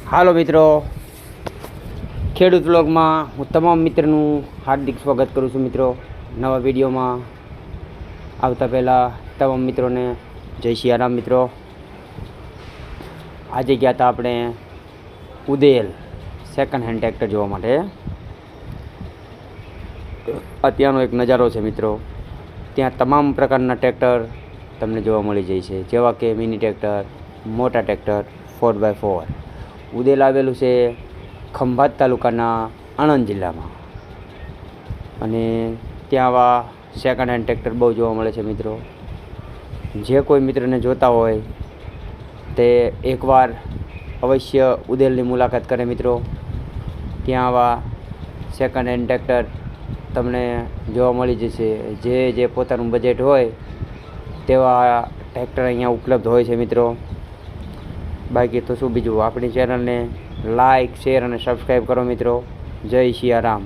હાલો મિત્રો, ખેડૂત વ્લોગમાં હું તમામ મિત્રનું હાર્દિક સ્વાગત કરું છું. મિત્રો, નવા વિડીયોમાં આવતા પહેલાં તમામ મિત્રોને જય સિયારામ. મિત્રો, આજે ગયા હતા આપણે ઉદેલ સેકન્ડ હેન્ડ ટ્રેક્ટર જોવા માટે. અત્યારનો એક નજારો છે મિત્રો. ત્યાં તમામ પ્રકારના ટ્રેક્ટર તમને જોવા મળી જાય છે, જેવા કે મિની ટ્રેક્ટર, મોટા ટ્રેક્ટર, 4x4. ઉદેલ આવેલું છે ખંભાત તાલુકાના આણંદ જિલ્લામાં, અને ત્યાં આવા સેકન્ડ હેન્ડ ટ્રેક્ટર બહુ જોવા મળે છે. મિત્રો, જે કોઈ મિત્રને જોતા હોય તે એકવાર અવશ્ય ઉદેલની મુલાકાત કરે. મિત્રો, ત્યાં આવા સેકન્ડ હેન્ડ ટ્રેક્ટર તમને જોવા મળી જશે. જે પોતાનું બજેટ હોય તેવા ટ્રેક્ટર અહીંયા ઉપલબ્ધ હોય છે. મિત્રો, બાકી તો શું બીજું, આપણી ચેનલને લાઇક, શેર અને સબસ્ક્રાઈબ કરો. મિત્રો, જય સિયારામ.